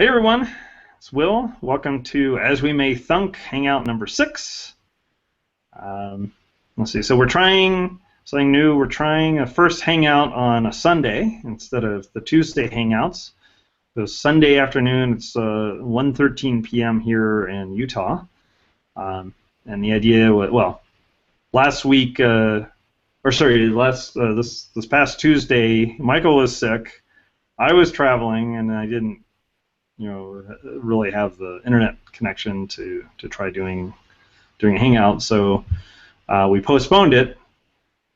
Hey everyone, it's Will. Welcome to As We May Thunk Hangout number 6. Let's see. So we're trying something new. We're trying a first hangout on a Sunday instead of the Tuesday hangouts. So Sunday afternoon, it's 1:13 p.m. here in Utah. And the idea was, well, last week, this past Tuesday, Michael was sick. I was traveling, and I didn't really have the internet connection to try doing a hangout. So we postponed it,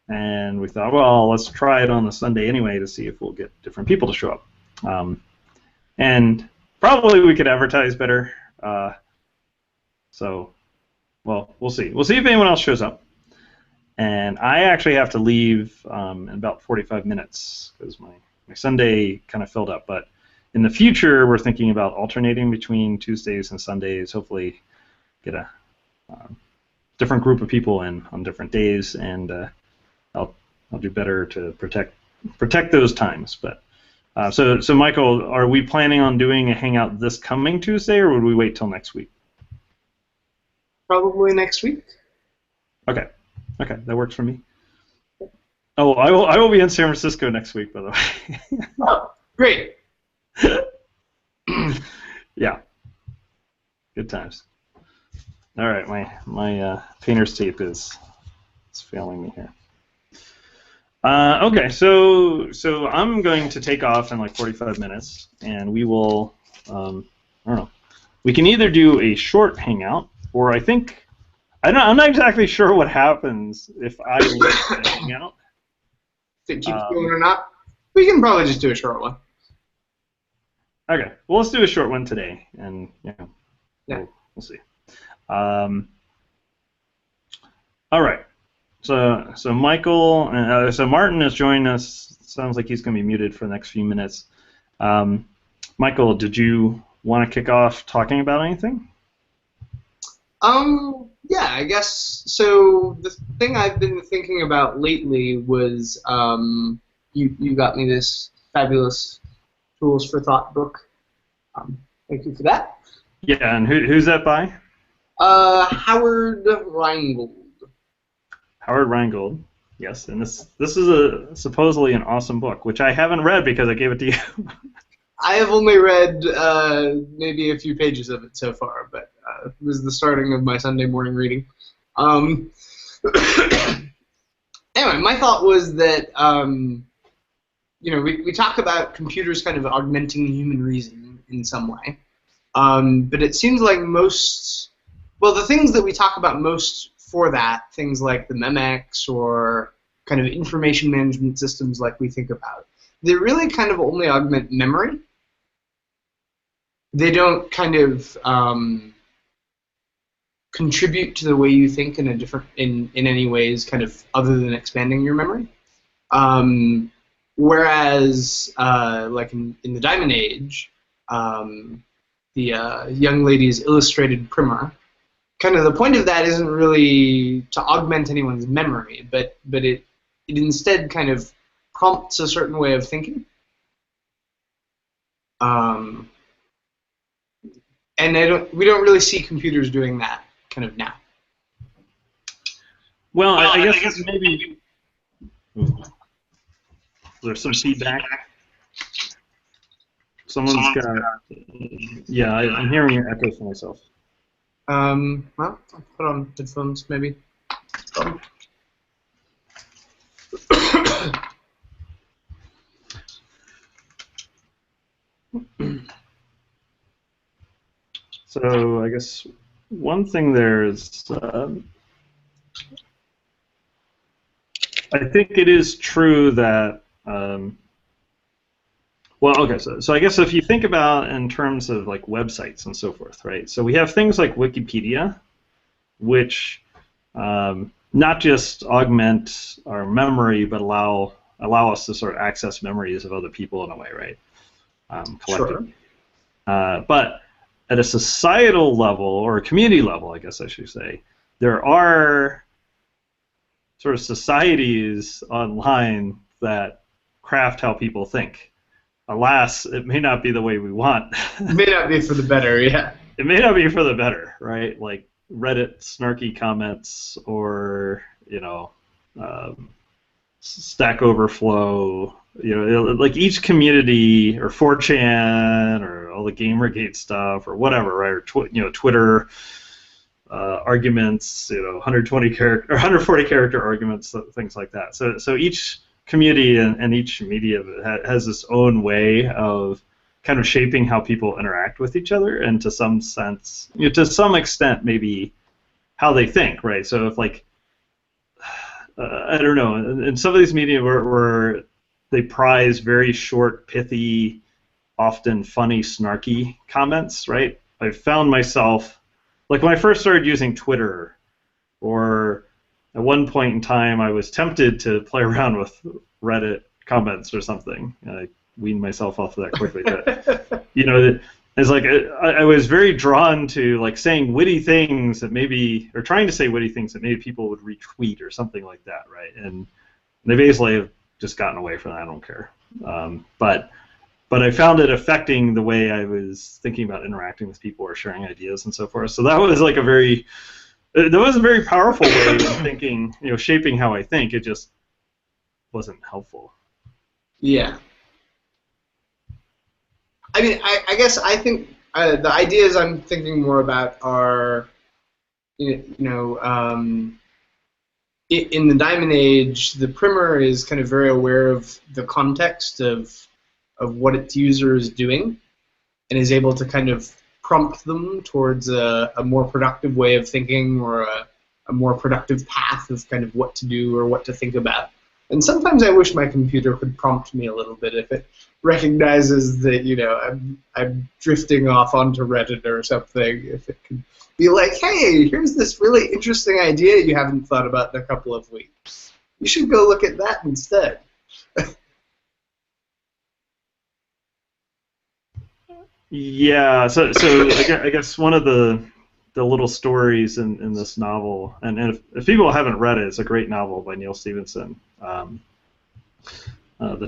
and we thought, well, let's try it on the Sunday anyway to see if we'll get different people to show up. And probably we could advertise better. Well, we'll see. We'll see if anyone else shows up. And I actually have to leave in about 45 minutes because my Sunday kind of filled up. But in the future, we're thinking about alternating between Tuesdays and Sundays. Hopefully, get a different group of people in on different days, and I'll do better to protect those times. But so Michael, are we planning on doing a hangout this coming Tuesday, or would we wait till next week? Probably next week. Okay, that works for me. Oh, I will be in San Francisco next week, by the way. Oh, great. Yeah, good times. All right, my painter's tape is failing me here. Okay, so I'm going to take off in like 45 minutes, and we will I don't know. We can either do a short hangout, or I'm not exactly sure what happens if I leave the hangout. If it keeps going or not, we can probably just do a short one. Okay, well, let's do a short one today, and we'll see. All right. So Michael, so Martin is joining us. Sounds like he's going to be muted for the next few minutes. Michael, did you want to kick off talking about anything? Yeah, I guess so. The thing I've been thinking about lately was you got me this fabulous Tools for Thought book. Thank you for that. Yeah, and who's that by? Howard Reingold. Howard Reingold. Yes, and this is supposedly an awesome book, which I haven't read because I gave it to you. I have only read maybe a few pages of it so far, but it was the starting of my Sunday morning reading. Anyway, my thought was that we talk about computers kind of augmenting human reason in some way, but it seems like the things that we talk about most for that, things like the Emacs or kind of information management systems like we think about, they really kind of only augment memory. They don't kind of contribute to the way you think in any ways, kind of other than expanding your memory. Whereas, like in the Diamond Age, the young lady's illustrated primer, kind of the point of that isn't really to augment anyone's memory, but it instead kind of prompts a certain way of thinking. And we don't really see computers doing that kind of now. Well, I guess maybe there's some feedback. Someone's got. Yeah, I'm hearing an echo for myself. Well, I'll put on headphones maybe. So I guess one thing there is, I think it is true that, so I guess if you think about in terms of like websites and so forth, right? So we have things like Wikipedia, which not just augment our memory, but allow us to sort of access memories of other people in a way, right? Collectively. Sure. But at a societal level, or a community level, I guess I should say, there are sort of societies online that craft how people think. alas, it may not be the way we want. It may not be for the better, yeah. It may not be for the better, right? Like Reddit snarky comments, or Stack Overflow, like each community, or 4chan, or all the Gamergate stuff, or whatever, right? Or Twitter arguments, 120 character or 140 character arguments, things like that. So each community and each media has its own way of kind of shaping how people interact with each other, and to some sense, to some extent, maybe how they think, right? So if I don't know, in some of these media where they prize very short, pithy, often funny, snarky comments, right? I found myself, like when I first started using Twitter, or at one point in time I was tempted to play around with Reddit comments or something. I weaned myself off of that quickly, but it's like I was very drawn to like saying witty things that maybe, or trying to say witty things that maybe people would retweet or something like that, right? And they basically have just gotten away from that. I don't care. But I found it affecting the way I was thinking about interacting with people or sharing ideas and so forth. So that was like a very powerful way of thinking, shaping how I think. It just wasn't helpful. Yeah. I mean, I guess I think the ideas I'm thinking more about are, in the Diamond Age, the primer is kind of very aware of the context of what its user is doing, and is able to kind of prompt them towards a more productive way of thinking, or a more productive path of kind of what to do or what to think about. And sometimes I wish my computer could prompt me a little bit if it recognizes that, I'm drifting off onto Reddit or something. If it could be like, hey, here's this really interesting idea you haven't thought about in a couple of weeks. You should go look at that instead. Yeah, so I guess one of the little stories in this novel, and if people haven't read it, it's a great novel by Neil Stephenson, The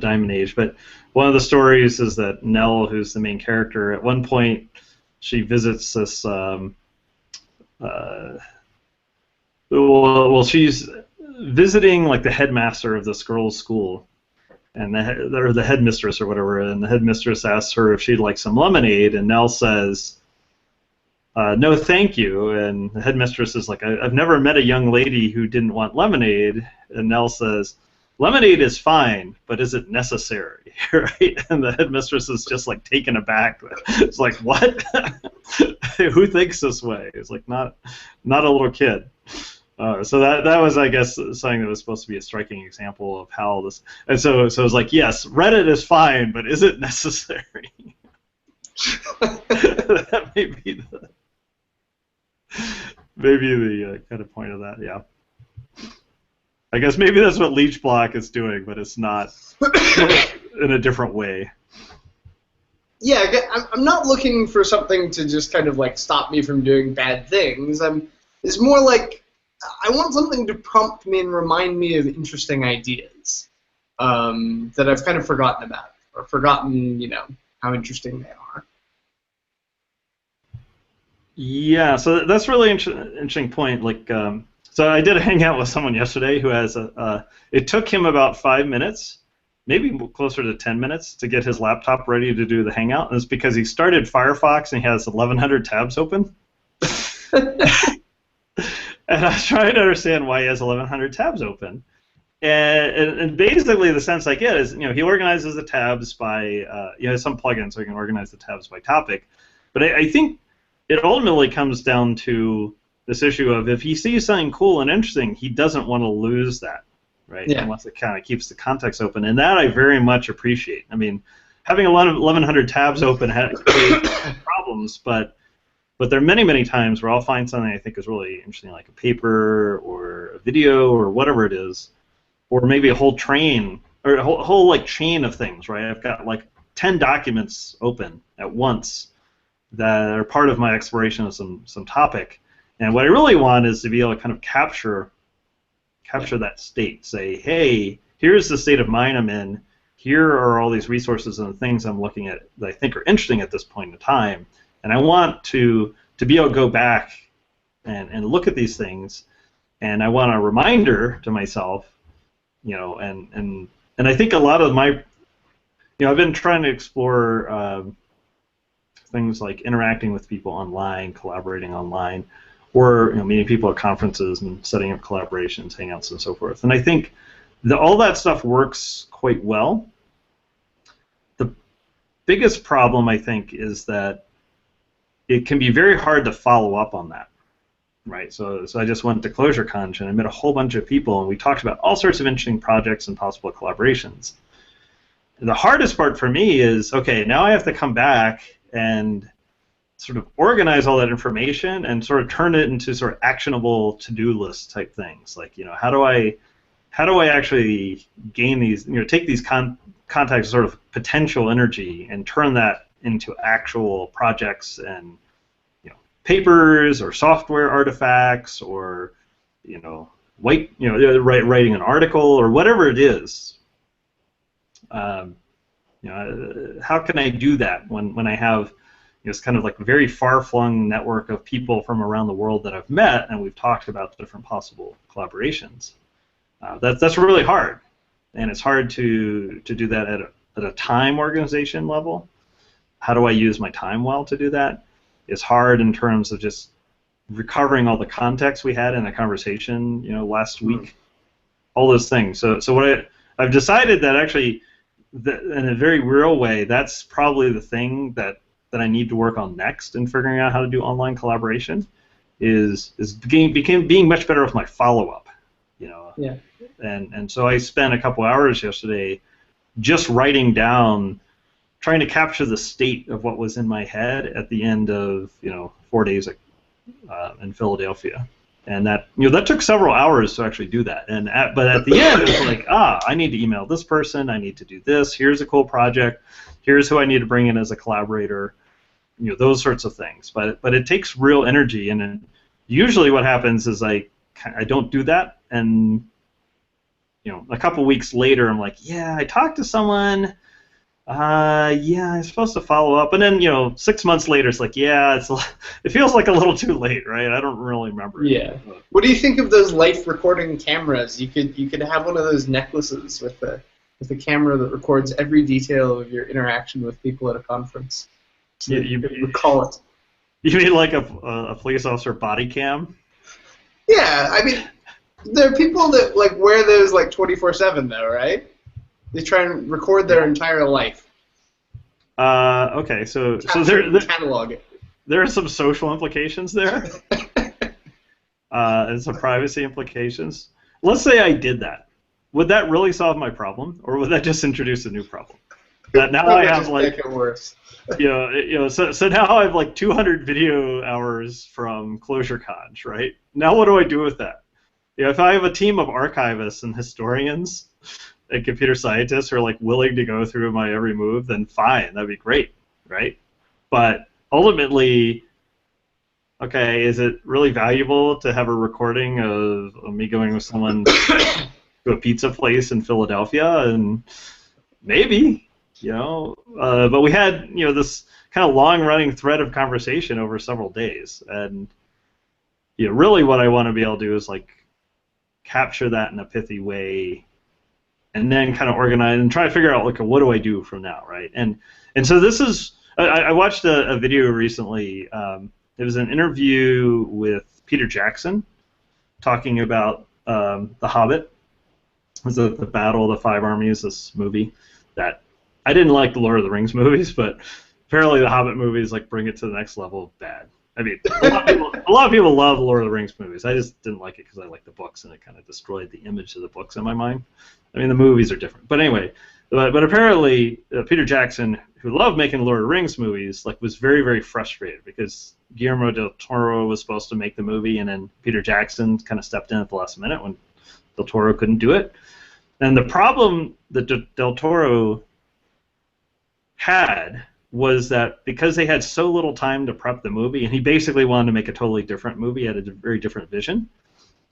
Diamond Age. But one of the stories is that Nell, who's the main character, at one point she visits this. She's visiting like the headmaster of this girl's school, and the headmistress or whatever, and the headmistress asks her if she'd like some lemonade, and Nell says, no, thank you. And the headmistress is like, I've never met a young lady who didn't want lemonade. And Nell says, lemonade is fine, but is it necessary? Right? And the headmistress is just like taken aback. It's like, what? Who thinks this way? It's like not a little kid. So that was, I guess, something that was supposed to be a striking example of how this. And so it was like, yes, Reddit is fine, but is it necessary? That may be the kind of point of that, yeah. I guess maybe that's what Leech Block is doing, but it's not in a different way. Yeah, I'm not looking for something to just kind of like stop me from doing bad things. It's more like I want something to prompt me and remind me of interesting ideas that I've kind of forgotten about, or forgotten, how interesting they are. Yeah, so that's really interesting point. Like, so I did a hangout with someone yesterday who has it took him about 5 minutes, maybe closer to 10 minutes, to get his laptop ready to do the hangout. And it's because he started Firefox and he has 1,100 tabs open. And I was trying to understand why he has 1,100 tabs open. And basically the sense I get is, he organizes the tabs by, he has some plugin so he can organize the tabs by topic. But I think it ultimately comes down to this issue of if he sees something cool and interesting, he doesn't want to lose that, right? Yeah. Unless it kind of keeps the context open. And that I very much appreciate. I mean, having 1,100 tabs open creates problems, but there are many, many times where I'll find something I think is really interesting, like a paper or a video or whatever it is, or maybe a whole train or a whole like chain of things, right? I've got like 10 documents open at once that are part of my exploration of some topic, and what I really want is to be able to kind of capture that state. Say, hey, here's the state of mind I'm in. here are all these resources and the things I'm looking at that I think are interesting at this point in time, and I want to be able to go back and look at these things, and I want a reminder to myself, and I think a lot of my, I've been trying to explore things like interacting with people online, collaborating online, or meeting people at conferences and setting up collaborations, hangouts, and so forth. And I think all that stuff works quite well. The biggest problem, I think, is that it can be very hard to follow up on that. Right, so I just went to ClojureCon and I met a whole bunch of people, and we talked about all sorts of interesting projects and possible collaborations. The hardest part for me is, okay, now I have to come back and sort of organize all that information and sort of turn it into sort of actionable to-do list type things. Like, how do I actually gain these, take these contacts, sort of potential energy, and turn that into actual projects and papers or software artifacts, or writing an article or whatever it is. How can I do that when I have it's kind of like a very far-flung network of people from around the world that I've met, and we've talked about different possible collaborations. That's really hard, and it's hard to do that at a time organization level. How do I use my time well to do that? It's hard in terms of just recovering all the context we had in a conversation, last week. All those things. So what I've decided that actually, in a very real way, that's probably the thing that I need to work on next in figuring out how to do online collaboration, is being much better with my follow-up. Yeah. And so I spent a couple hours yesterday just writing down, trying to capture the state of what was in my head at the end of 4 days in Philadelphia, and that took several hours to actually do that. But at the end, it's like, I need to email this person, I need to do this. Here's a cool project. Here's who I need to bring in as a collaborator. Those sorts of things. But it takes real energy, and usually what happens is I don't do that, and a couple weeks later, I'm like, yeah, I talked to someone. Yeah, I'm supposed to follow up, and then 6 months later, it's like, yeah, it feels like a little too late, right? I don't really remember. Yeah. What do you think of those life recording cameras? You could have one of those necklaces with a camera that records every detail of your interaction with people at a conference. So you recall it. You mean like a police officer body cam? Yeah, I mean, there are people that wear those 24/7 though, right? They try and record their entire life. Okay, so catalog it. There are some social implications there, and some privacy implications. Let's say I did that. Would that really solve my problem, or would that just introduce a new problem? That now I have make it worse. So now I have 200 video hours from ClojureCon, right? Now what do I do with that? If I have a team of archivists and historians and computer scientists who are willing to go through my every move, then fine, that'd be great, right? But ultimately, okay, is it really valuable to have a recording of me going with someone to a pizza place in Philadelphia? And maybe, but we had this kind of long-running thread of conversation over several days, and really what I want to be able to do is capture that in a pithy way, and then kind of organize and try to figure out what do I do from now, right? And so this is, I watched a video recently. It was an interview with Peter Jackson talking about The Hobbit. It was the Battle of the Five Armies, this movie that I didn't like the Lord of the Rings movies, but apparently the Hobbit movies bring it to the next level of bad. I mean, a lot of people love Lord of the Rings movies. I just didn't like it because I like the books, and it kind of destroyed the image of the books in my mind. I mean, the movies are different. But anyway, but apparently Peter Jackson, who loved making Lord of the Rings movies, was very, very frustrated because Guillermo del Toro was supposed to make the movie, and then Peter Jackson kind of stepped in at the last minute when del Toro couldn't do it. And the problem that del Toro had was that because they had so little time to prep the movie, and he basically wanted to make a totally different movie, had a very different vision,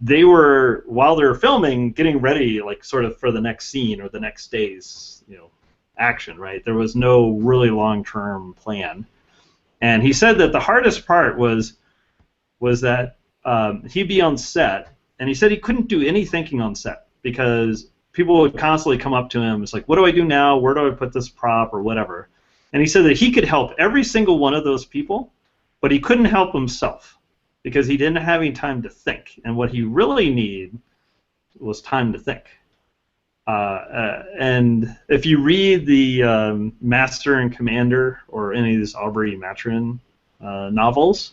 they were, while they were filming, getting ready sort of for the next scene or the next day's action, right? There was no really long-term plan. And he said that the hardest part was that he'd be on set, and he said he couldn't do any thinking on set because people would constantly come up to him. It's like, what do I do now? Where do I put this prop or whatever? And he said that he could help every single one of those people, but he couldn't help himself because he didn't have any time to think. And what he really needed was time to think. And if you read the Master and Commander or any of these Aubrey Maturin novels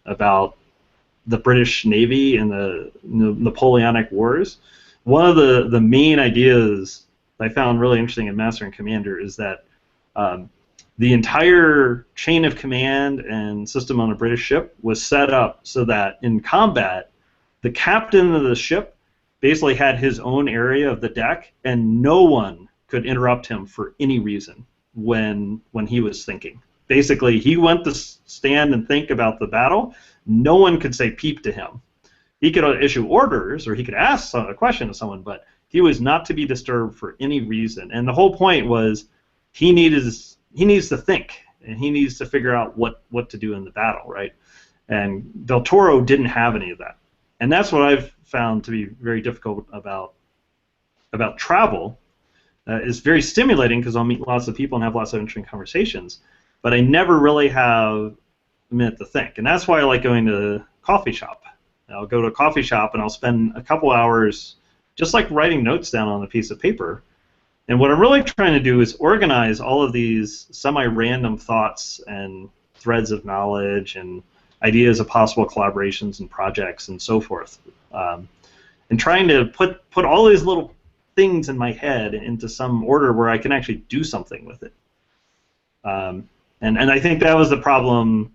about the British Navy and the Napoleonic Wars, one of the main ideas I found really interesting in Master and Commander is that the entire chain of command and system on a British ship was set up so that in combat, the captain of the ship basically had his own area of the deck, and no one could interrupt him for any reason when he was thinking. Basically, he went to stand and think about the battle. No one could say peep to him. He could issue orders or he could ask a question to someone, but he was not to be disturbed for any reason. And the whole point was he needs to think, and he needs to figure out what to do in the battle, right? And Del Toro didn't have any of that. And that's what I've found to be very difficult about travel. It's very stimulating because I'll meet lots of people and have lots of interesting conversations, but I never really have a minute to think. And that's why I like going to a coffee shop. I'll go to a coffee shop and I'll spend a couple hours just like writing notes down on a piece of paper. And what I'm really trying to do is organize all of these semi-random thoughts and threads of knowledge and ideas of possible collaborations and projects and so forth. And trying to put all these little things in my head into some order where I can actually do something with it. And I think that was the problem,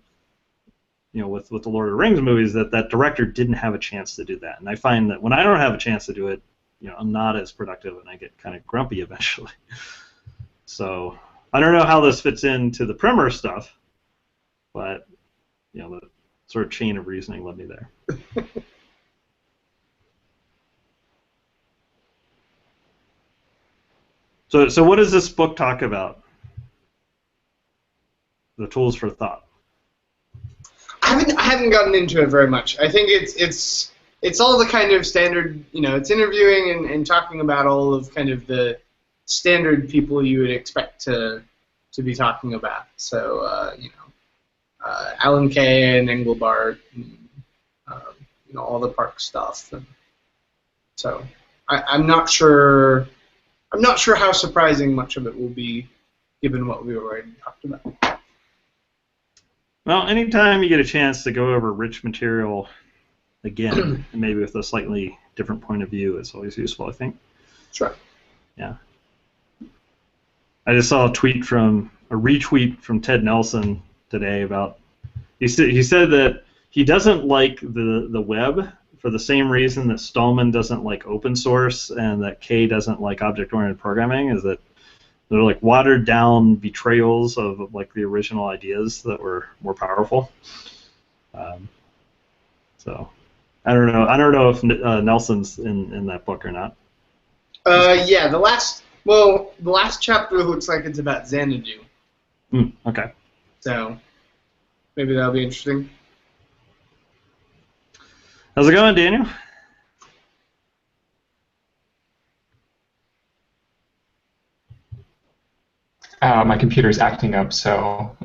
with the Lord of the Rings movies, that director didn't have a chance to do that. And I find that when I don't have a chance to do it, I'm not as productive and I get kind of grumpy eventually. So I don't know how this fits into the primer stuff, but the sort of chain of reasoning led me there. So what does this book talk about? The tools for thought. I haven't gotten into it very much. I think it's all the kind of standard, it's interviewing and talking about all of kind of the standard people you would expect to be talking about. So Alan Kay and Engelbart, and, all the park stuff. And so I'm not sure how surprising much of it will be, given what we already talked about. Well, anytime you get a chance to go over rich material again, and maybe with a slightly different point of view, it's always useful, I think. Sure. Yeah. I just saw a retweet from Ted Nelson today about he said that he doesn't like the web for the same reason that Stallman doesn't like open source and that Kay doesn't like object-oriented programming, is that they're like watered down betrayals of like the original ideas that were more powerful. So I don't know if Nelson's in that book or not. Yeah, the last chapter looks like it's about Xanadu. Okay. So maybe that'll be interesting. How's it going, Daniel? My computer's acting up, so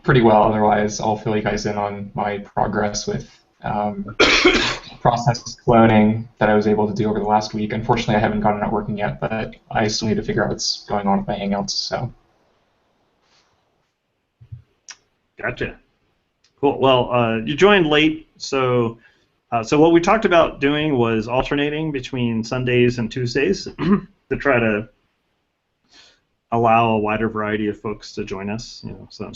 pretty well. Otherwise, I'll fill you guys in on my progress with process cloning that I was able to do over the last week. Unfortunately, I haven't gotten it working yet, but I still need to figure out what's going on with my Hangouts. So. Gotcha. Cool. Well, you joined late, so what we talked about doing was alternating between Sundays and Tuesdays to try to allow a wider variety of folks to join us. For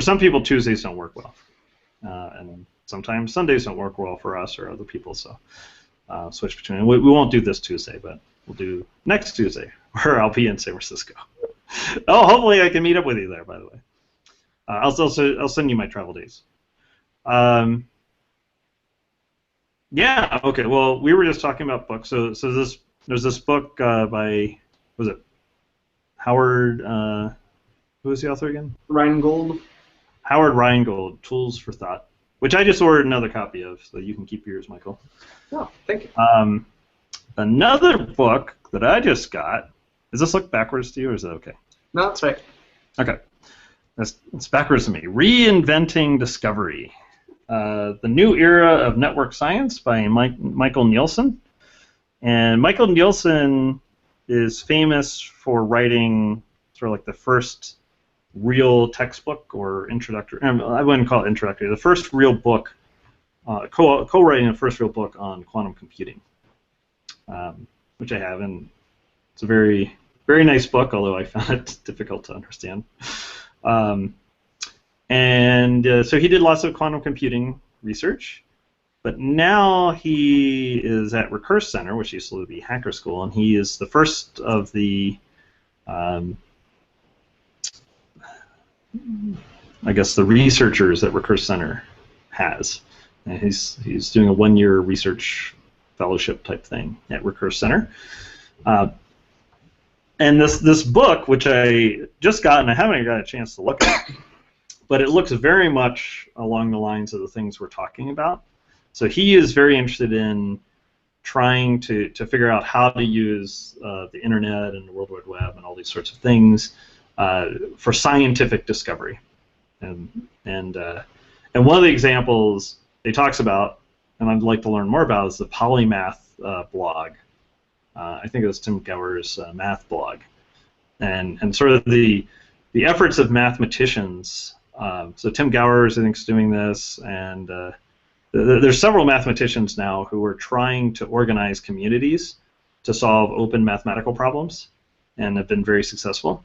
some people Tuesdays don't work well, and sometimes Sundays don't work well for us or other people. So switch between. We won't do this Tuesday, but we'll do next Tuesday, where I'll be in San Francisco. Oh, hopefully I can meet up with you there. By the way, I'll send you my travel dates. Yeah. Okay. Well, we were just talking about books. So there's this book by Howard, who was the author again? Reingold. Howard Reingold, Tools for Thought, which I just ordered another copy of, so you can keep yours, Michael. Oh, thank you. Another book that I just got, does this look backwards to you, or is that okay? No, that's right. Okay. It's backwards to me. Reinventing Discovery. The New Era of Network Science by Michael Nielsen. And Michael Nielsen is famous for writing sort of like the first real textbook or introductory, I wouldn't call it introductory, the first real book, co-writing the first real book on quantum computing, which I have, and it's a very, very nice book, although I found it difficult to understand. So he did lots of quantum computing research, but now he is at Recurse Center, which used to be Hacker School, and he is the first of the, I guess, the researchers that Recurse Center has. And he's doing a one-year research fellowship type thing at Recurse Center. And this book, which I just got, and I haven't got a chance to look at, but it looks very much along the lines of the things we're talking about. So he is very interested in trying to figure out how to use the internet and the World Wide Web and all these sorts of things for scientific discovery. And one of the examples he talks about, and I'd like to learn more about, is the Polymath blog. I think it was Tim Gower's math blog, and sort of the efforts of mathematicians. So Tim Gower, I think, is doing this, and there's several mathematicians now who are trying to organize communities to solve open mathematical problems, and have been very successful.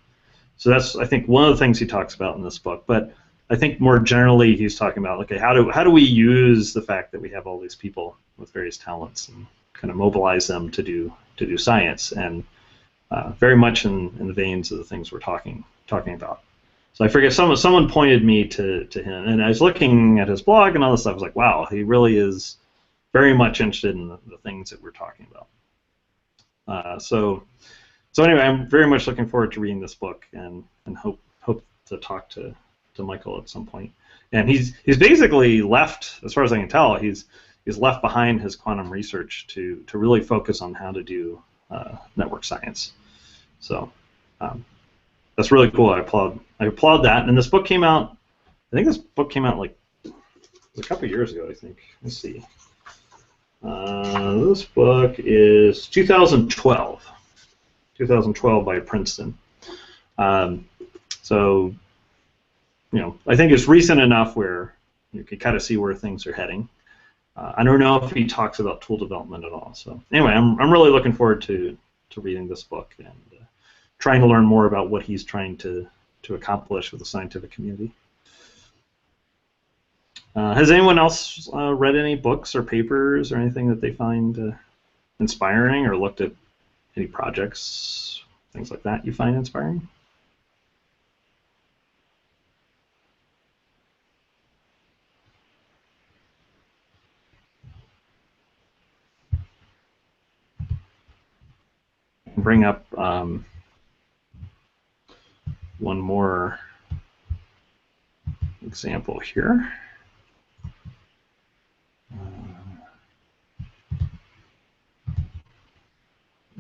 So that's, I think, one of the things he talks about in this book. But I think more generally, he's talking about, okay, how do we use the fact that we have all these people with various talents and kind of mobilize them to do science, and very much in the veins of the things we're talking about. So I forget, someone pointed me to him, and I was looking at his blog and all this stuff. I was like, wow, he really is very much interested in the things that we're talking about. So anyway, I'm very much looking forward to reading this book, and hope to talk to Michael at some point. And he's basically left, as far as I can tell, he's left behind his quantum research to really focus on how to do network science. So that's really cool. I applaud that. And this book came out, I think this book came out like a couple of years ago, I think. Let's see. This book is 2012. 2012 by Princeton. So, I think it's recent enough where you can kind of see where things are heading. I don't know if he talks about tool development at all. So anyway, I'm really looking forward to reading this book and trying to learn more about what he's trying to accomplish with the scientific community. Has anyone else read any books or papers or anything that they find inspiring, or looked at any projects, things like that you find inspiring? Bring up one more example here.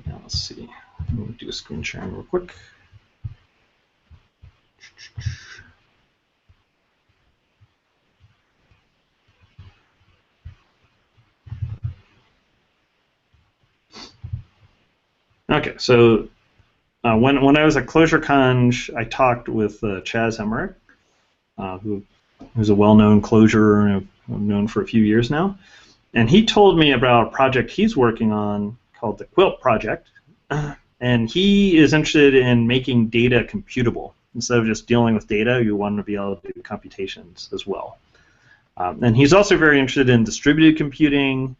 Now let's see. I'm going to do a screen sharing real quick. Okay, so when I was at ClojureCon, I talked with Chaz Emerick, who's a well-known Clojure, and I've known for a few years now, and he told me about a project he's working on called the Quilt project, and he is interested in making data computable. Instead of just dealing with data, you want to be able to do computations as well. And he's also very interested in distributed computing.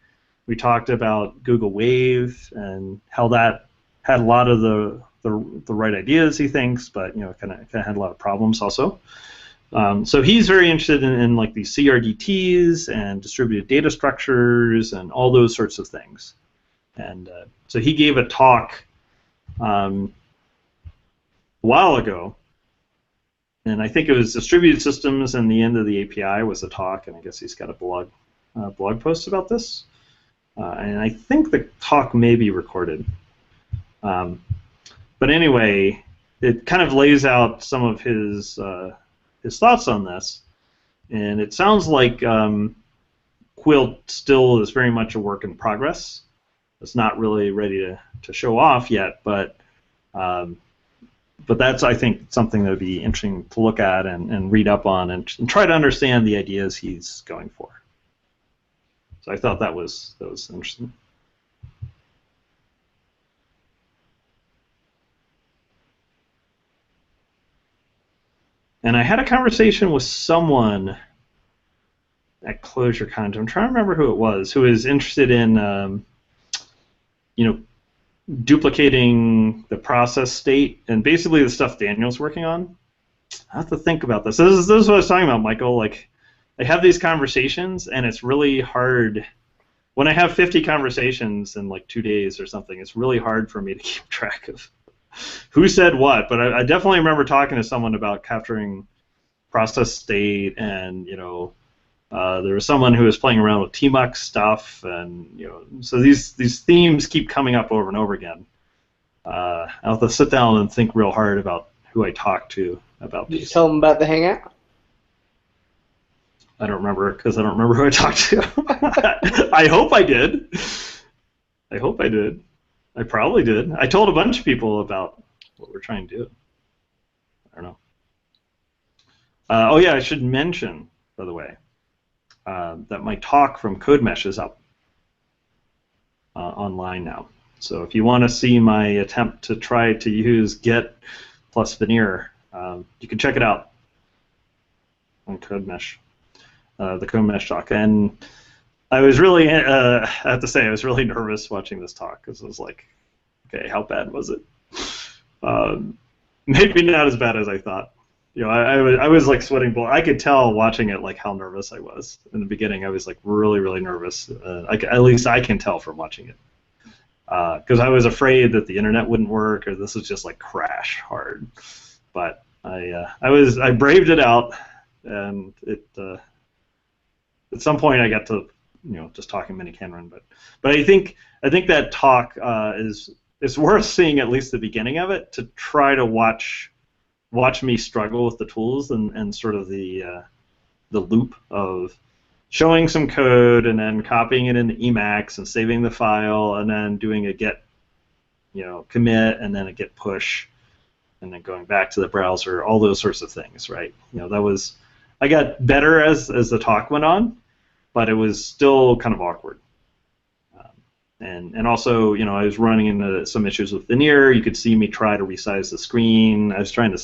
We talked about Google Wave and how that had a lot of the right ideas, he thinks, but kind of had a lot of problems also. So he's very interested in like these CRDTs and distributed data structures and all those sorts of things. And so he gave a talk while ago, and I think it was distributed systems, and the end of the API was the talk, and I guess he's got a blog post about this. And I think the talk may be recorded. But anyway, it kind of lays out some of his thoughts on this, and it sounds like Quilt still is very much a work in progress. It's not really ready to show off yet, but that's, I think, something that would be interesting to look at and read up on and try to understand the ideas he's going for. So I thought that was interesting. And I had a conversation with someone at ClojureCon. I'm trying to remember who it was, who is interested in, duplicating the process state and basically the stuff Daniel's working on. I have to think about this. This is what I was talking about, Michael. Like, I have these conversations, and it's really hard. When I have 50 conversations in like 2 days or something, it's really hard for me to keep track of who said what. But I definitely remember talking to someone about capturing process state, and there was someone who was playing around with Emacs stuff, and so these themes keep coming up over and over again. I'll have to sit down and think real hard about who I talked to about Did you these. tell them about the Hangout? I don't remember, because I don't remember who I talked to. I hope I did. I probably did. I told a bunch of people about what we're trying to do. I don't know. Oh yeah, I should mention, by the way, that my talk from CodeMesh is up online now. So if you want to see my attempt to try to use Git plus Veneer, you can check it out on CodeMesh, the CodeMesh talk. And I was really, I have to say, I was really nervous watching this talk, because I was like, okay, how bad was it? Maybe not as bad as I thought. I was like sweating bullets. I could tell watching it like how nervous I was in the beginning. I was like really, really nervous. At least I can tell from watching it, because I was afraid that the internet wouldn't work, or this was just like crash hard. But I braved it out, and at some point I got to just talking miniKanren. But I think that talk is worth seeing, at least the beginning of it, to try to watch me struggle with the tools and sort of the loop of showing some code and then copying it into Emacs and saving the file and then doing a git commit and then a git push and then going back to the browser, all those sorts of things, right? I got better as the talk went on, but it was still kind of awkward. And also, I was running into some issues with Veneer. You could see me try to resize the screen. I was trying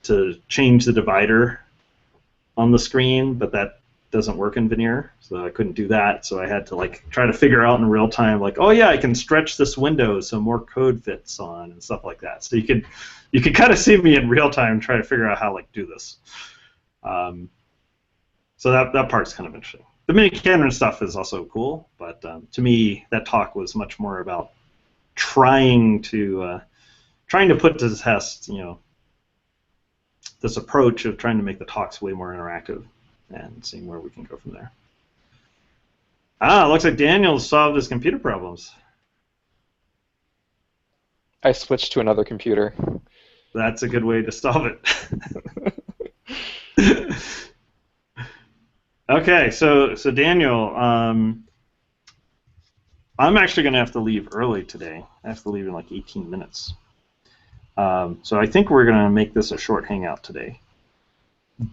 to change the divider on the screen, but that doesn't work in Veneer, so I couldn't do that. So I had to try to figure out in real time, oh yeah, I can stretch this window so more code fits on and stuff like that. So you could kind of see me in real time try to figure out how to do this. So that part's kind of interesting. The miniKanren stuff is also cool, but to me, that talk was much more about trying to put to the test, this approach of trying to make the talks way more interactive and seeing where we can go from there. It looks like Daniel solved his computer problems. I switched to another computer. That's a good way to solve it. Okay, so Daniel, I'm actually going to have to leave early today. I have to leave in like 18 minutes. So I think we're going to make this a short hangout today.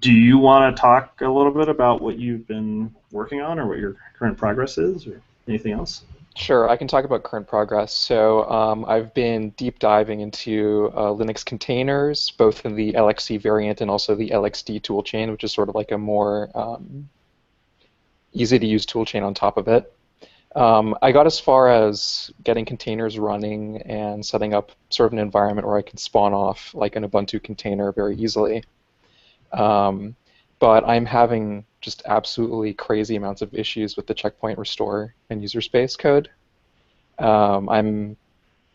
Do you want to talk a little bit about what you've been working on or what your current progress is or anything else? Sure, I can talk about current progress. So I've been deep diving into Linux containers, both in the LXC variant and also the LXD toolchain, which is sort of like a more easy-to-use toolchain on top of it. I got as far as getting containers running and setting up sort of an environment where I can spawn off like an Ubuntu container very easily. But I'm having just absolutely crazy amounts of issues with the checkpoint restore and user space code. I'm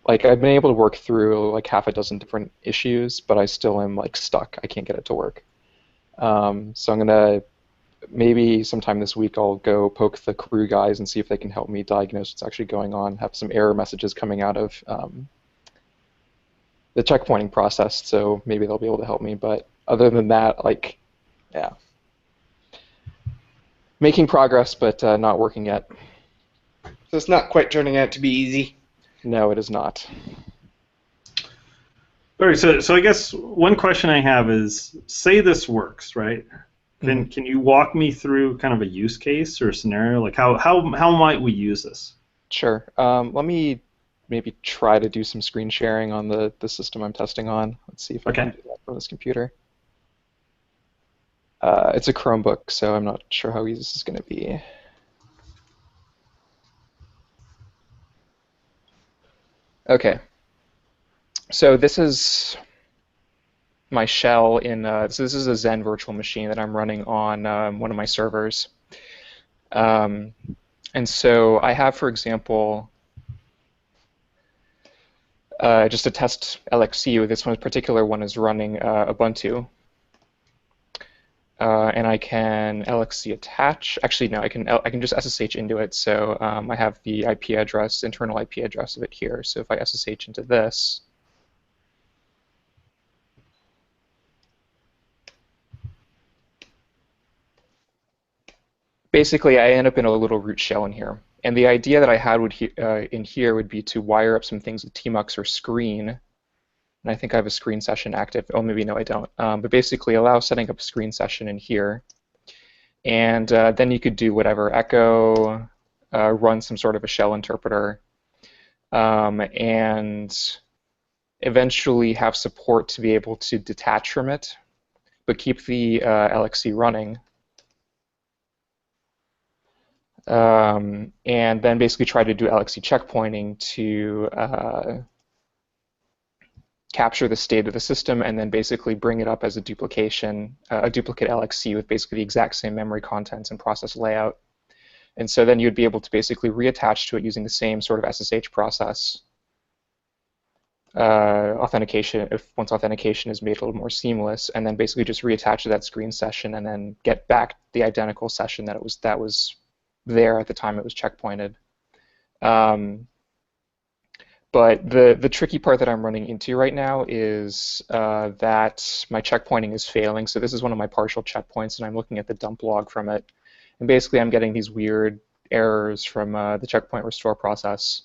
like I've been able to work through like half a dozen different issues, but I still am like stuck. I can't get it to work. So I'm gonna maybe sometime this week I'll go poke the crew guys and see if they can help me diagnose what's actually going on. Have some error messages coming out of the checkpointing process, so maybe they'll be able to help me. But other than that, like, yeah, making progress, but not working yet. So it's not quite turning out to be easy. No, it is not. All right, so I guess one question I have is, say this works, right? Then can you walk me through kind of a use case or a scenario? Like how might we use this? Sure. Let me maybe try to do some screen sharing on the system I'm testing on. Let's see if I can do that from this computer. It's a Chromebook, so I'm not sure how easy this is going to be. Okay. So this is my shell in, so this is a Zen virtual machine that I'm running on one of my servers. And so I have, for example, just to test LXC, this one particular one is running Ubuntu. And I can LXC attach. Actually, no, I can just SSH into it. So I have the IP address, internal IP address of it here. So if I SSH into this, basically I end up in a little root shell in here. And the idea that I had in here would be to wire up some things with tmux or screen. And I think I have a screen session active. Oh, maybe no, I don't. But basically allow setting up a screen session in here. And then you could do whatever, echo, run some sort of a shell interpreter, and eventually have support to be able to detach from it, but keep the LXC running. And then basically try to do LXC checkpointing to capture the state of the system and then basically bring it up as a duplication, a duplicate LXC with basically the exact same memory contents and process layout. And so then you'd be able to basically reattach to it using the same sort of SSH process. Authentication, once authentication is made a little more seamless, and then basically just reattach to that screen session and then get back the identical session that was there at the time it was checkpointed. But the tricky part that I'm running into right now is that my checkpointing is failing. So this is one of my partial checkpoints, and I'm looking at the dump log from it. And basically I'm getting these weird errors from the checkpoint restore process.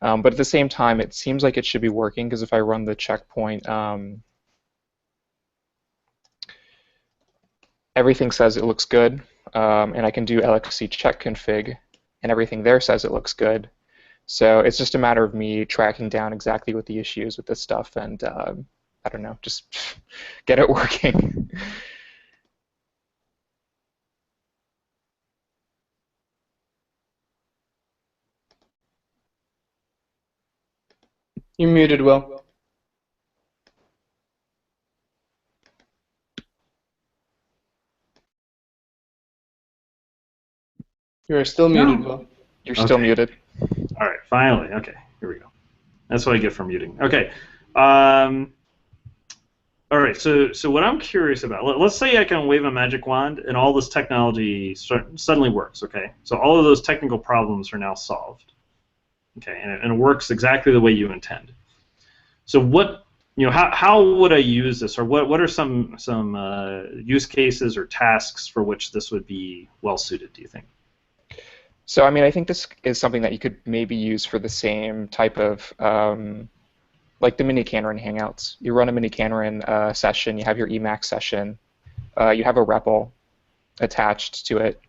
But at the same time, it seems like it should be working, because if I run the checkpoint, everything says it looks good. And I can do LXC check config, and everything there says it looks good. So it's just a matter of me tracking down exactly what the issue is with this stuff and, I don't know, just get it working. You're muted, Will. You're still muted, Will. You're still muted. All right, finally. Okay, here we go. That's what I get for muting. Okay. All right, so what I'm curious about, let's say I can wave a magic wand and all this technology suddenly works, okay? So all of those technical problems are now solved, okay? And it works exactly the way you intend. So what, how would I use this, or what are some use cases or tasks for which this would be well suited, do you think? So, I mean, I think this is something that you could maybe use for the same type of, like the miniKanren Hangouts. You run a miniKanren session, you have your Emacs session, you have a REPL attached to it,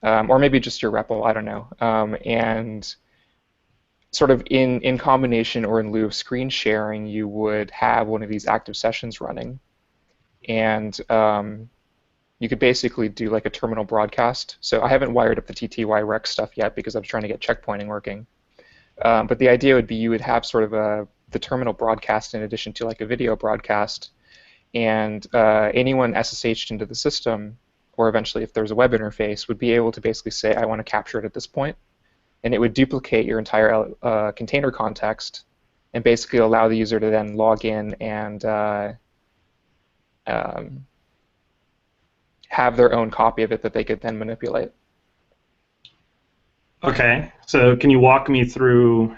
or maybe just your REPL, I don't know. And sort of in combination or in lieu of screen sharing, you would have one of these active sessions running. And you could basically do like a terminal broadcast. So I haven't wired up the TTY rec stuff yet because I was trying to get checkpointing working. But the idea would be you would have sort of the terminal broadcast in addition to like a video broadcast, and anyone SSH'd into the system, or eventually if there's a web interface, would be able to basically say, I want to capture it at this point, and it would duplicate your entire container context and basically allow the user to then log in and have their own copy of it that they could then manipulate. Okay, so can you walk me through,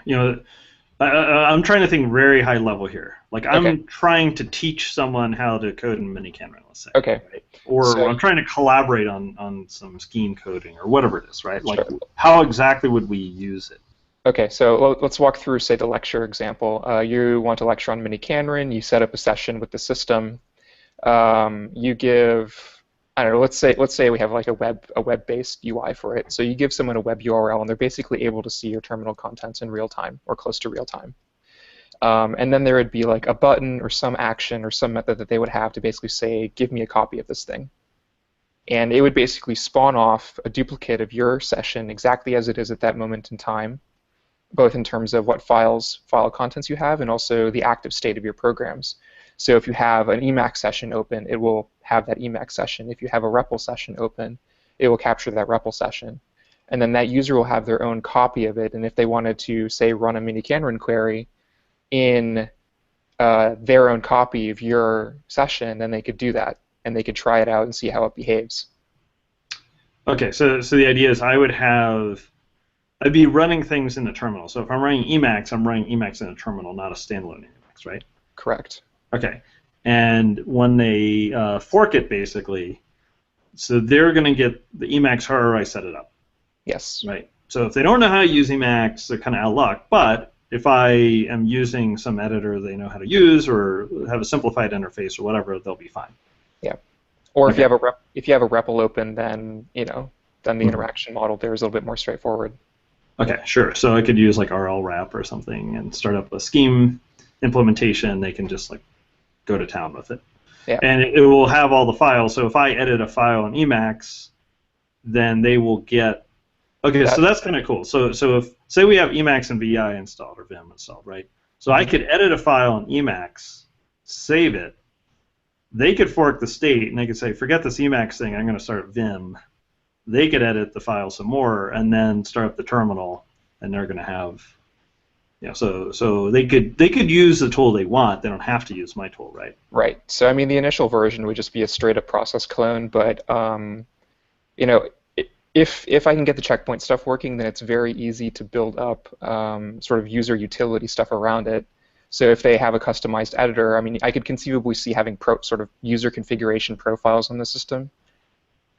I'm trying to think very high level here. Like I'm trying to teach someone how to code in miniKanren, let's say. Okay. Right? Or So, I'm trying to collaborate on some scheme coding or whatever it is, right? Like sure. how exactly would we use it? Okay, so let's walk through, say, the lecture example. You want to lecture on miniKanren. You set up a session with the system. You give, I don't know, let's say we have like a web-based UI for it. So you give someone a web URL, and they're basically able to see your terminal contents in real time or close to real time. And then there would be like a button or some action or some method that they would have to basically say, give me a copy of this thing. And it would basically spawn off a duplicate of your session exactly as it is at that moment in time, both in terms of what file contents you have and also the active state of your programs. So if you have an Emacs session open, it will have that Emacs session. If you have a REPL session open, it will capture that REPL session. And then that user will have their own copy of it. And if they wanted to, say, run a miniKanren query in their own copy of your session, then they could do that. And they could try it out and see how it behaves. Okay, so the idea is I'd be running things in the terminal. So if I'm running Emacs, I'm running Emacs in a terminal, not a standalone Emacs, right? Correct. Okay. And when they fork it, basically, so they're going to get the Emacs however I set it up. Yes. Right. So if they don't know how to use Emacs, they're kind of out of luck. But if I am using some editor they know how to use or have a simplified interface or whatever, they'll be fine. Yeah. Or if you have a REPL open, then then the interaction model there is a little bit more straightforward. Okay, sure. So I could use like RL wrap or something and start up a scheme implementation. They can just like go to town with it. Yeah. And it will have all the files. So if I edit a file in Emacs, then they will get. Okay, so that's kind of cool. So if say we have Emacs and VI installed or Vim installed, right? So I could edit a file in Emacs, save it. They could fork the state and they could say, forget this Emacs thing. I'm going to start Vim. They could edit the file some more and then start up the terminal, and they're going to have, so they could use the tool they want. They don't have to use my tool, right? Right. So I mean, the initial version would just be a straight up process clone, but if I can get the checkpoint stuff working, then it's very easy to build up sort of user utility stuff around it. So if they have a customized editor, I mean, I could conceivably see having sort of user configuration profiles on the system.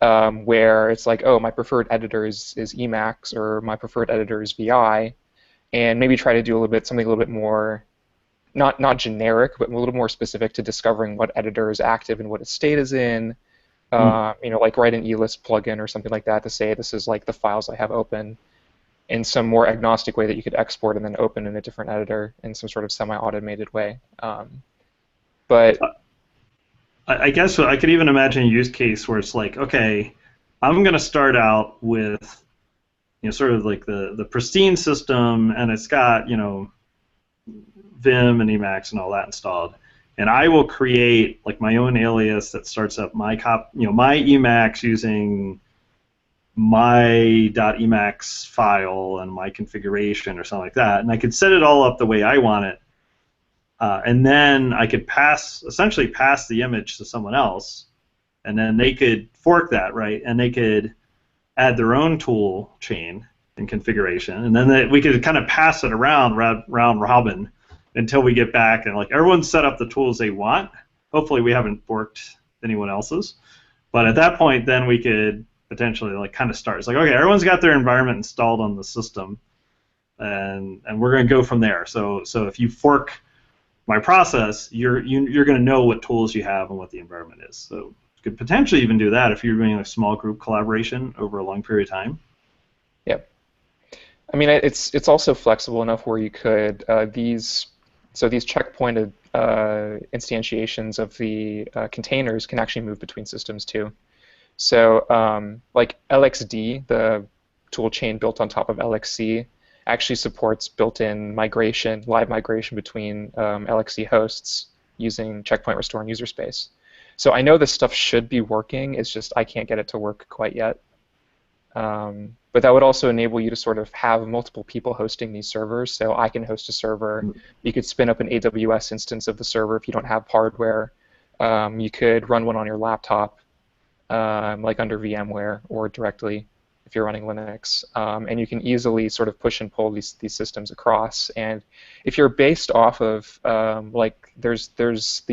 Where it's like, oh, my preferred editor is Emacs, or my preferred editor is VI, and maybe try to do something a little bit more, not generic, but a little more specific to discovering what editor is active and what its state is in. Like write an elist plugin or something like that to say this is like the files I have open, in some more agnostic way that you could export and then open in a different editor in some sort of semi-automated way. But I guess I could even imagine a use case where it's like, okay, I'm going to start out with, sort of like the pristine system, and it's got, Vim and Emacs and all that installed, and I will create like my own alias that starts up my my Emacs using my .emacs file and my configuration or something like that, and I could set it all up the way I want it. And then I could essentially pass the image to someone else, and then they could fork that, right? And they could add their own tool chain and configuration, and then we could kind of pass it around round robin until we get back and like everyone's set up the tools they want. Hopefully we haven't forked anyone else's, but at that point then we could potentially like kind of start. It's like, okay, everyone's got their environment installed on the system, and we're going to go from there. So if you fork my process, you're going to know what tools you have and what the environment is. So you could potentially even do that if you're doing a small group collaboration over a long period of time. Yep. I mean, it's also flexible enough where you could these checkpointed instantiations of the containers can actually move between systems too. So like LXD, the tool chain built on top of LXC, actually supports built-in live migration between LXC hosts using checkpoint restore and user space. So I know this stuff should be working. It's just I can't get it to work quite yet. But But that would also enable you to sort of have multiple people hosting these servers. So I can host a server. You could spin up an AWS instance of the server if you don't have hardware. You could run one on your laptop, like under VMware or directly if you're running Linux. And you can easily sort of push and pull these systems across. And if you're based off of, like, there's the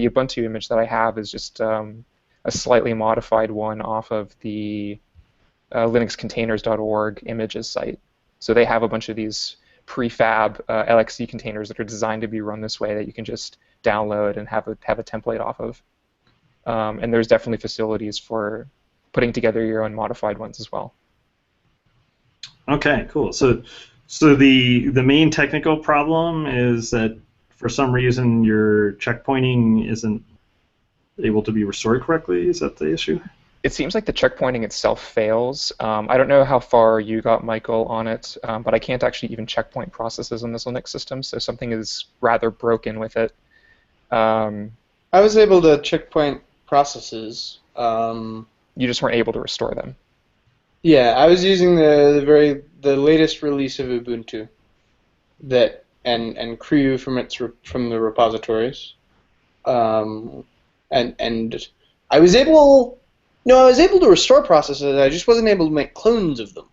Ubuntu image that I have is just a slightly modified one off of the linuxcontainers.org images site. So they have a bunch of these prefab LXC containers that are designed to be run this way that you can just download and have a template off of. And there's definitely facilities for putting together your own modified ones as well. Okay, cool. So the main technical problem is that for some reason your checkpointing isn't able to be restored correctly. Is that the issue? It seems like the checkpointing itself fails. I don't know how far you got, Michael, on it, but I can't actually even checkpoint processes on this Linux system, so something is rather broken with it. I was able to checkpoint processes. You just weren't able to restore them. Yeah, I was using the latest release of Ubuntu, and Crew from the repositories, and I was able. No, I was able to restore processes, I just wasn't able to make clones of them.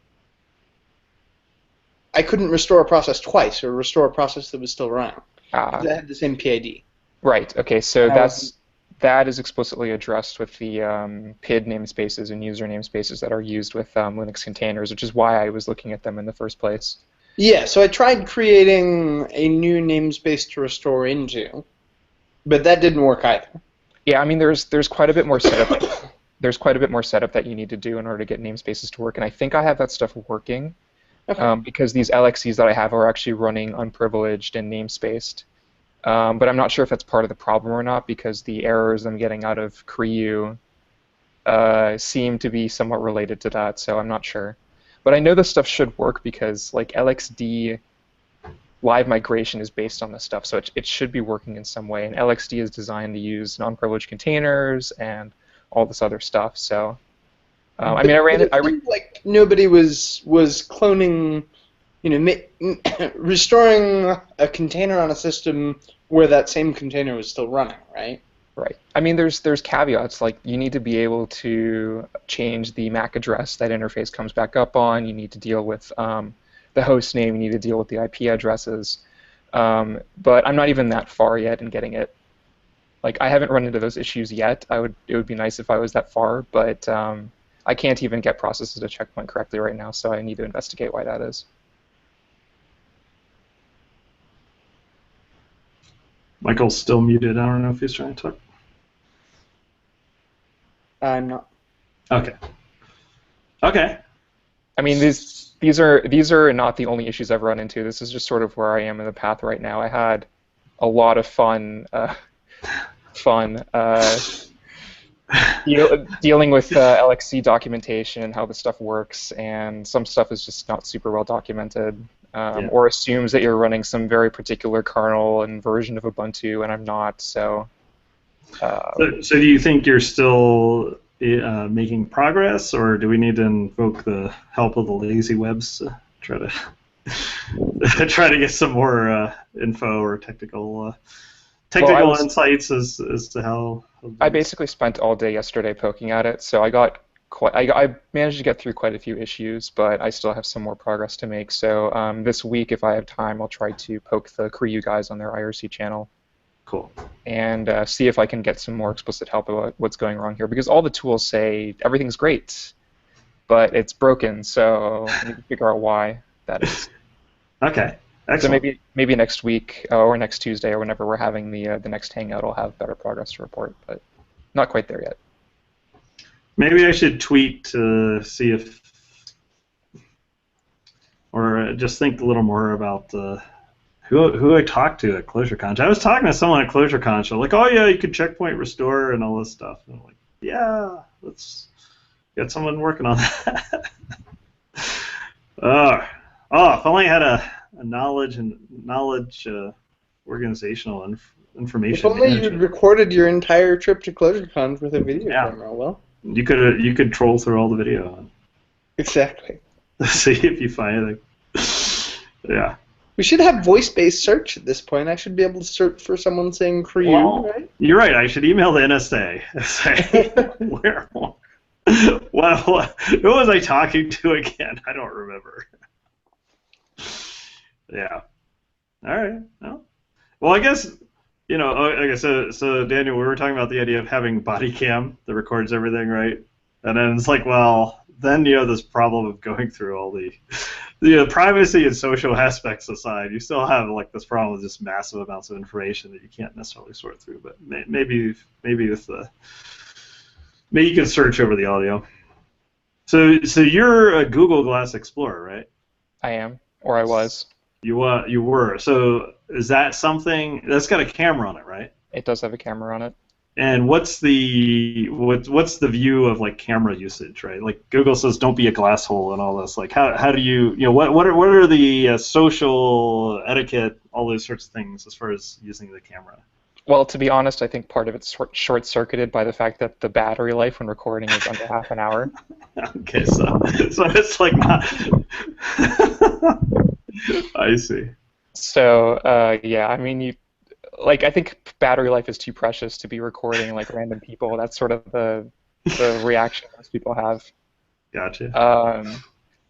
I couldn't restore a process twice, or restore a process that was still running. That had the same PID. Right, okay, so that is explicitly addressed with the PID namespaces and user namespaces that are used with Linux containers, which is why I was looking at them in the first place. Yeah, so I tried creating a new namespace to restore into, but that didn't work either. Yeah, I mean, there's quite a bit more setup. There's quite a bit more setup that you need to do in order to get namespaces to work, and I think I have that stuff working, because these LXCs that I have are actually running unprivileged and namespaced. But I'm not sure if that's part of the problem or not, because the errors I'm getting out of Creu seem to be somewhat related to that, so I'm not sure. But I know this stuff should work because, like, LXD live migration is based on this stuff, so it should be working in some way. And LXD is designed to use non-privileged containers and all this other stuff. So, I mean, I seemed like nobody was cloning, restoring a container on a system where that same container was still running, right? Right. I mean, there's caveats, like you need to be able to change the MAC address that interface comes back up on. You need to deal with the host name. You need to deal with the IP addresses. But I'm not even that far yet in getting it. Like, I haven't run into those issues yet. It would be nice if I was that far, but I can't even get processes to checkpoint correctly right now, so I need to investigate why that is. Michael's still muted. I don't know if he's trying to talk. I'm not. Okay. Okay. I mean, these are not the only issues I've run into. This is just sort of where I am in the path right now. I had a lot of fun dealing with LXC documentation and how this stuff works, and some stuff is just not super well documented, or assumes that you're running some very particular kernel and version of Ubuntu, and I'm not. So do you think you're still making progress, or do we need to invoke the help of the lazy webs to try to get some more info or technical insights as to how? I basically spent all day yesterday poking at it, so I managed to get through quite a few issues, but I still have some more progress to make. So this week, if I have time, I'll try to poke the Creu guys on their IRC channel. Cool. And see if I can get some more explicit help about what's going wrong here, because all the tools say everything's great, but it's broken, so I need to figure out why that is. Okay. Excellent. So maybe next week or next Tuesday or whenever we're having the next hangout, I'll have better progress to report, but not quite there yet. Maybe I should tweet to see if, or just think a little more about who I talked to at ClojureConf. I was talking to someone at ClojureConf, like, oh yeah, you could checkpoint restore and all this stuff. And I'm like, yeah, let's get someone working on that. If only I had a knowledge organizational information. If only you'd recorded your entire trip to ClojureConf with a video camera. Well, you could troll through all the video. Exactly. See if you find anything. Yeah. We should have voice-based search at this point. I should be able to search for someone saying for you, right? You're right. I should email the NSA and say, where? Who was I talking to again? I don't remember. Yeah. All right. Well, I guess, okay, so Daniel, we were talking about the idea of having body cam that records everything, right? And then it's like, well, then you have this problem of going through all the privacy and social aspects aside, you still have like this problem with just massive amounts of information that you can't necessarily sort through. But maybe with maybe you can search over the audio. So you're a Google Glass Explorer, right? I am, or I was. You were. So is that something that's got a camera on it, right? It does have a camera on it. And what's the view of like camera usage, right? Like Google says, don't be a glass hole and all this. Like how do you what are the social etiquette, all those sorts of things as far as using the camera? Well, to be honest, I think part of it's short-circuited by the fact that the battery life when recording is under half an hour. Okay, so it's like not. I see. So yeah, I mean I think battery life is too precious to be recording like random people. That's sort of the reaction most people have. Gotcha.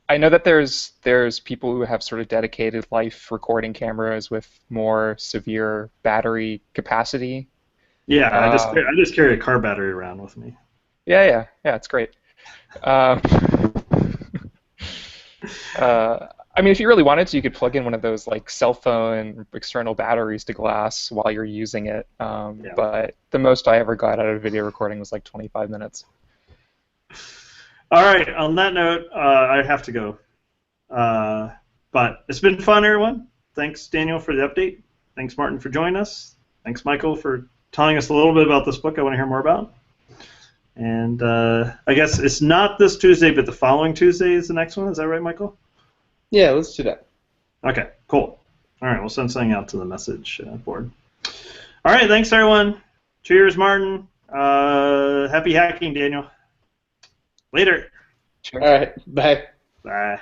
I know that there's people who have sort of dedicated life recording cameras with more severe battery capacity. Yeah, I just carry a car battery around with me. Yeah, it's great. I mean, if you really wanted to, you could plug in one of those like cell phone external batteries to glass while you're using it. But the most I ever got out of video recording was like 25 minutes. All right. On that note, I have to go. But it's been fun, everyone. Thanks, Daniel, for the update. Thanks, Martin, for joining us. Thanks, Michael, for telling us a little bit about this book I want to hear more about. And I guess it's not this Tuesday, but the following Tuesday is the next one. Is that right, Michael? Yeah, let's do that. Okay, cool. All right, we'll send something out to the message board. All right, thanks, everyone. Cheers, Martin. Happy hacking, Daniel. Later. Cheers. All right, bye. Bye.